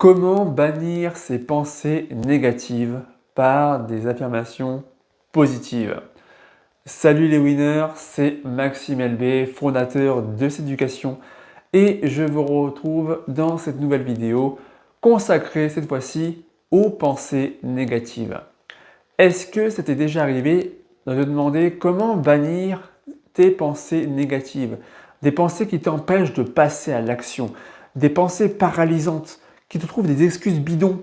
Comment bannir ses pensées négatives par des affirmations positives? Salut les winners, c'est Maxime LB, fondateur de Céducation, et je vous retrouve dans cette nouvelle vidéo consacrée cette fois-ci aux pensées négatives. Est-ce que ça t'est déjà arrivé de te demander comment bannir tes pensées négatives? Des pensées qui t'empêchent de passer à l'action, des pensées paralysantes qui te trouvent des excuses bidons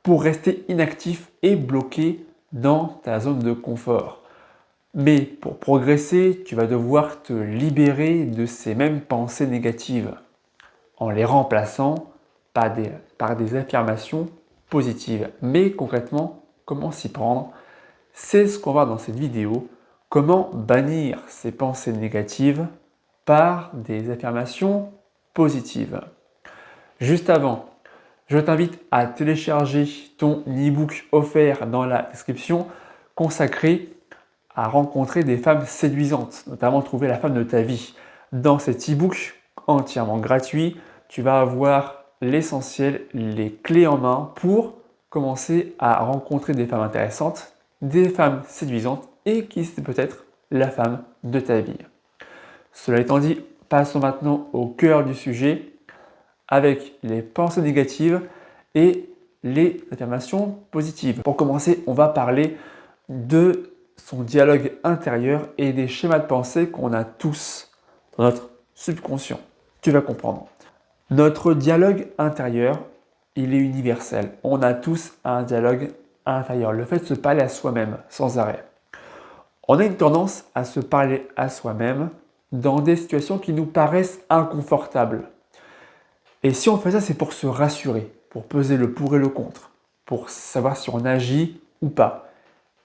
pour rester inactif et bloqué dans ta zone de confort. Mais pour progresser, tu vas devoir te libérer de ces mêmes pensées négatives en les remplaçant par des affirmations positives. Mais concrètement, comment s'y prendre? C'est ce qu'on va voir dans cette vidéo. Comment bannir ces pensées négatives par des affirmations positives. Juste avant, je t'invite à télécharger ton e-book offert dans la description consacré à rencontrer des femmes séduisantes, notamment trouver la femme de ta vie. Dans cet e-book entièrement gratuit, tu vas avoir l'essentiel, les clés en main pour commencer à rencontrer des femmes intéressantes, des femmes séduisantes et qui c'est peut-être la femme de ta vie. Cela étant dit, passons maintenant au cœur du sujet avec les pensées négatives et les affirmations positives. Pour commencer, on va parler de son dialogue intérieur et des schémas de pensée qu'on a tous dans notre subconscient. Tu vas comprendre. Notre dialogue intérieur, il est universel. On a tous un dialogue intérieur. Le fait de se parler à soi-même sans arrêt. On a une tendance à se parler à soi-même dans des situations qui nous paraissent inconfortables. Et si on fait ça, c'est pour se rassurer, pour peser le pour et le contre, pour savoir si on agit ou pas,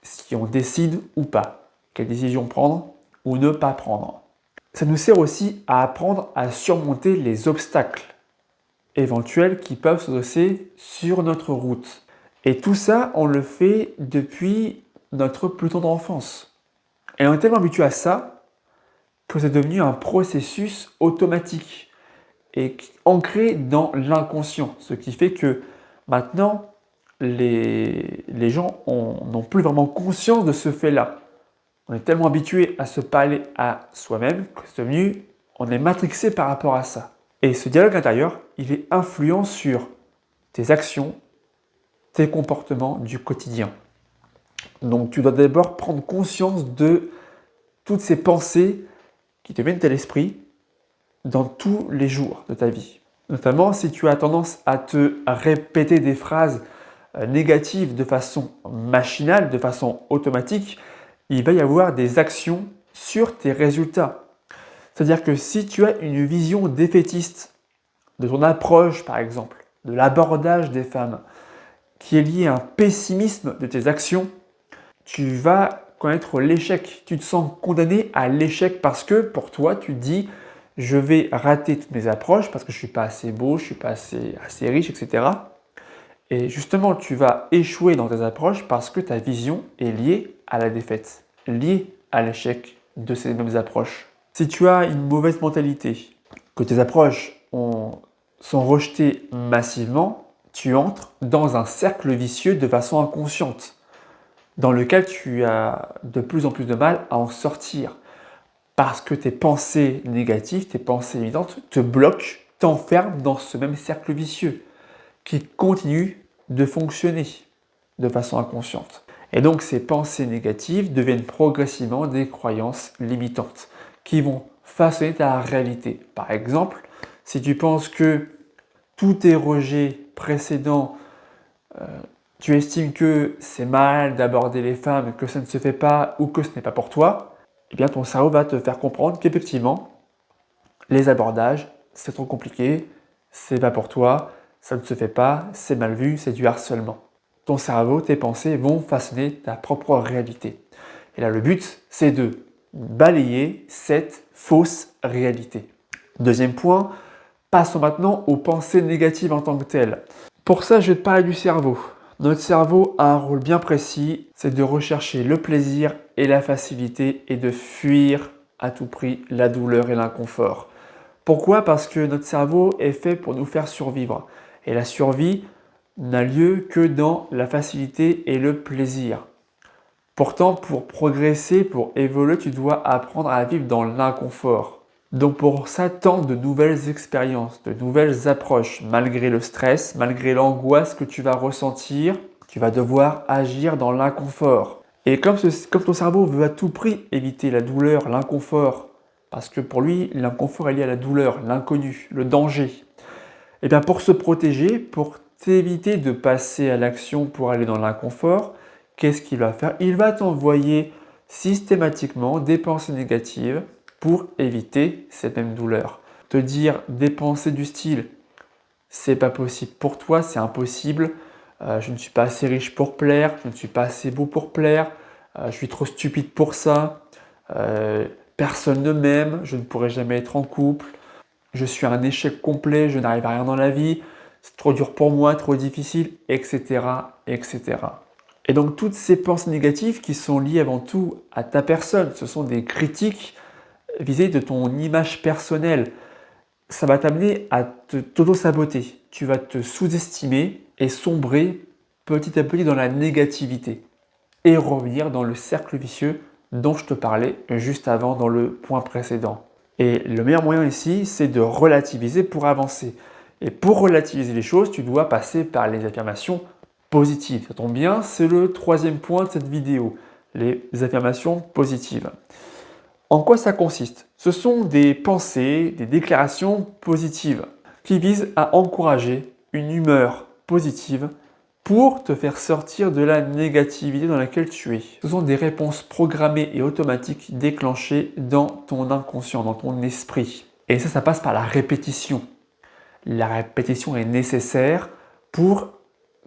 si on décide ou pas, quelle décision prendre ou ne pas prendre. Ça nous sert aussi à apprendre à surmonter les obstacles éventuels qui peuvent se dresser sur notre route. Et tout ça, on le fait depuis notre plus tendre enfance. Et on est tellement habitué à ça que c'est devenu un processus automatique et ancré dans l'inconscient. Ce qui fait que maintenant, les gens n'ont plus vraiment conscience de ce fait-là. On est tellement habitué à se parler à soi-même que c'est devenu, on est matrixé par rapport à ça. Et ce dialogue intérieur, il est influent sur tes actions, tes comportements du quotidien. Donc tu dois d'abord prendre conscience de toutes ces pensées qui te viennent à l'esprit dans tous les jours de ta vie. Notamment si tu as tendance à te répéter des phrases négatives de façon machinale, de façon automatique, il va y avoir des actions sur tes résultats. C'est-à-dire que si tu as une vision défaitiste de ton approche, par exemple, de l'abordage des femmes, qui est lié à un pessimisme de tes actions, tu vas connaître l'échec. Tu te sens condamné à l'échec parce que pour toi, tu dis je vais rater toutes mes approches parce que je ne suis pas assez beau, je ne suis pas assez riche, etc. Et justement, tu vas échouer dans tes approches parce que ta vision est liée à la défaite, liée à l'échec de ces mêmes approches. Si tu as une mauvaise mentalité, que tes approches sont rejetées massivement, tu entres dans un cercle vicieux de façon inconsciente, dans lequel tu as de plus en plus de mal à en sortir. Parce que tes pensées négatives, tes pensées limitantes te bloquent, t'enferment dans ce même cercle vicieux qui continue de fonctionner de façon inconsciente. Et donc ces pensées négatives deviennent progressivement des croyances limitantes qui vont façonner ta réalité. Par exemple, si tu penses que tous tes rejets précédents, tu estimes que c'est mal d'aborder les femmes, que ça ne se fait pas ou que ce n'est pas pour toi, eh bien ton cerveau va te faire comprendre qu'effectivement, les abordages, c'est trop compliqué, c'est pas pour toi, ça ne se fait pas, c'est mal vu, c'est du harcèlement. Ton cerveau, tes pensées vont façonner ta propre réalité. Et là, le but, c'est de balayer cette fausse réalité. Deuxième point, passons maintenant aux pensées négatives en tant que telles. Pour ça, je vais te parler du cerveau. Notre cerveau a un rôle bien précis, c'est de rechercher le plaisir et la facilité et de fuir à tout prix la douleur et l'inconfort. Pourquoi? Parce que notre cerveau est fait pour nous faire survivre. Et la survie, n'a lieu que dans la facilité et le plaisir. Pourtant, pour progresser, pour évoluer, tu dois apprendre à vivre dans l'inconfort. Donc pour ça, tente de nouvelles expériences, de nouvelles approches. Malgré le stress, malgré l'angoisse que tu vas ressentir, tu vas devoir agir dans l'inconfort. Et comme ton cerveau veut à tout prix éviter la douleur, l'inconfort, parce que pour lui, l'inconfort est lié à la douleur, l'inconnu, le danger. Et bien pour se protéger, pour t'éviter de passer à l'action pour aller dans l'inconfort, qu'est-ce qu'il va faire? Il va t'envoyer systématiquement des pensées négatives pour éviter cette même douleur. Te dire des pensées du style c'est pas possible pour toi, c'est impossible, je ne suis pas assez riche pour plaire, je ne suis pas assez beau pour plaire, je suis trop stupide pour ça, personne ne m'aime, je ne pourrai jamais être en couple, je suis un échec complet, je n'arrive à rien dans la vie, c'est trop dur pour moi, trop difficile, etc., etc. Et donc toutes ces pensées négatives qui sont liées avant tout à ta personne, ce sont des critiques visées de ton image personnelle. Ça va t'amener à t'auto-saboter. Tu vas te sous-estimer et sombrer petit à petit dans la négativité et revenir dans le cercle vicieux dont je te parlais juste avant dans le point précédent. Et le meilleur moyen ici, c'est de relativiser pour avancer. Et pour relativiser les choses, tu dois passer par les affirmations positives. Ça tombe bien, c'est le troisième point de cette vidéo, les affirmations positives. En quoi ça consiste? Ce sont des pensées, des déclarations positives qui visent à encourager une humeur positive pour te faire sortir de la négativité dans laquelle tu es. Ce sont des réponses programmées et automatiques déclenchées dans ton inconscient, dans ton esprit. Et ça passe par la répétition. La répétition est nécessaire pour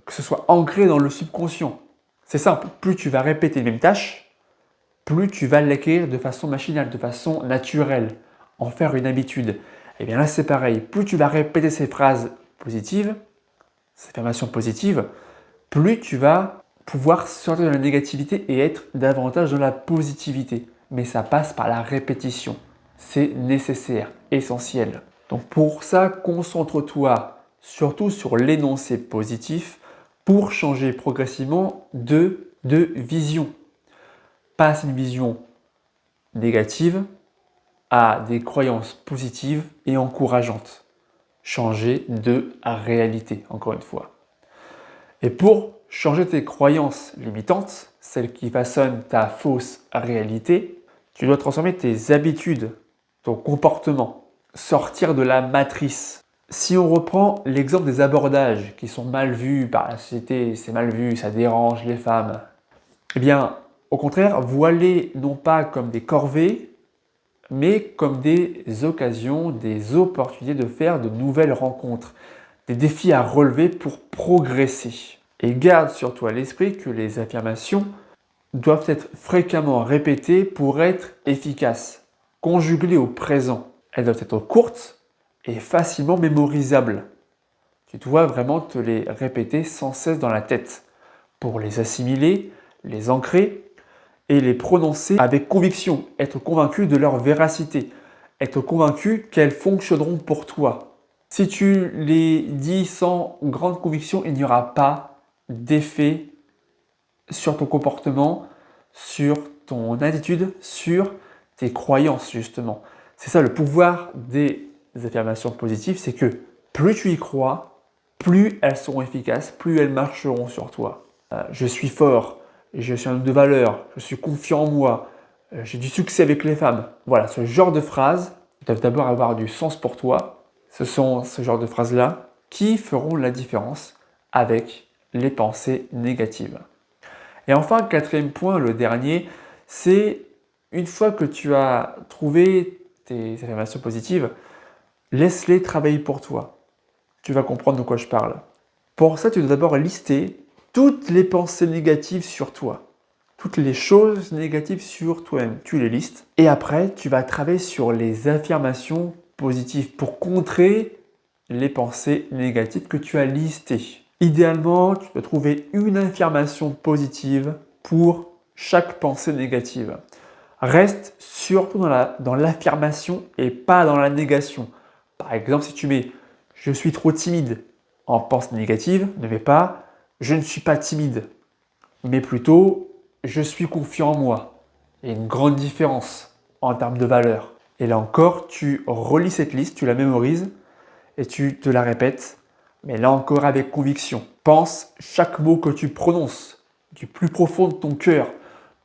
que ce soit ancré dans le subconscient. C'est simple, plus tu vas répéter les mêmes tâches, plus tu vas l'acquérir de façon machinale, de façon naturelle, en faire une habitude. Et bien là, c'est pareil, plus tu vas répéter ces phrases positives, ces affirmations positives, plus tu vas pouvoir sortir de la négativité et être davantage dans la positivité. Mais ça passe par la répétition. C'est nécessaire, essentiel. Donc pour ça, concentre-toi surtout sur l'énoncé positif pour changer progressivement de vision. Passe une vision négative à des croyances positives et encourageantes. Changer de réalité, encore une fois. Et pour changer tes croyances limitantes, celles qui façonnent ta fausse réalité, tu dois transformer tes habitudes, ton comportement, sortir de la matrice. Si on reprend l'exemple des abordages qui sont mal vus par la société, c'est mal vu, ça dérange les femmes, eh bien, au contraire, vois-les non pas comme des corvées, mais comme des occasions, des opportunités de faire de nouvelles rencontres, des défis à relever pour progresser. Et garde surtout à l'esprit que les affirmations doivent être fréquemment répétées pour être efficaces, conjuguées au présent. Elles doivent être courtes et facilement mémorisables. Tu dois vraiment te les répéter sans cesse dans la tête pour les assimiler, les ancrer et les prononcer avec conviction, être convaincu de leur véracité, être convaincu qu'elles fonctionneront pour toi. Si tu les dis sans grande conviction, il n'y aura pas d'effet sur ton comportement, sur ton attitude, sur tes croyances justement. C'est ça le pouvoir des affirmations positives, c'est que plus tu y crois, plus elles seront efficaces, plus elles marcheront sur toi. Je suis fort, je suis un homme de valeur, je suis confiant en moi, j'ai du succès avec les femmes. Voilà, ce genre de phrases doivent d'abord avoir du sens pour toi. Ce sont ce genre de phrases-là qui feront la différence avec les pensées négatives. Et enfin, quatrième point, le dernier, c'est une fois que tu as trouvé tes affirmations positives, laisse-les travailler pour toi. Tu vas comprendre de quoi je parle. Pour ça, tu dois d'abord lister toutes les pensées négatives sur toi. Toutes les choses négatives sur toi-même. Tu les listes. Et après, tu vas travailler sur les affirmations positives pour contrer les pensées négatives que tu as listées. Idéalement, tu dois trouver une affirmation positive pour chaque pensée négative. Reste surtout dans l'affirmation et pas dans la négation. Par exemple, si tu mets « je suis trop timide », en pensée négative ne met pas « je ne suis pas timide », mais plutôt « je suis confiant en moi ». Il y a une grande différence en termes de valeur. Et là encore, tu relis cette liste, tu la mémorises et tu te la répètes, mais là encore avec conviction. Pense chaque mot que tu prononces du plus profond de ton cœur,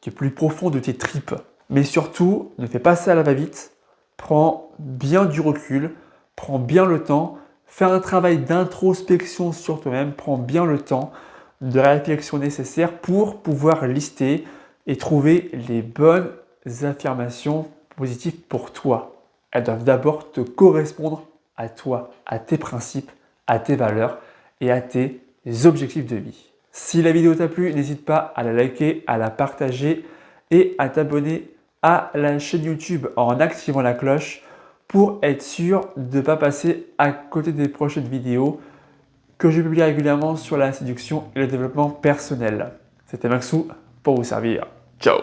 du plus profond de tes tripes. Mais surtout, ne fais pas ça à la va-vite. Prends bien du recul, prends bien le temps, fais un travail d'introspection sur toi-même, prends bien le temps de réflexion nécessaire pour pouvoir lister et trouver les bonnes affirmations positives pour toi. Elles doivent d'abord te correspondre à toi, à tes principes, à tes valeurs et à tes objectifs de vie. Si la vidéo t'a plu, n'hésite pas à la liker, à la partager et à t'abonner à la chaîne YouTube en activant la cloche pour être sûr de ne pas passer à côté des prochaines vidéos que je publie régulièrement sur la séduction et le développement personnel. C'était Maxou pour vous servir. Ciao!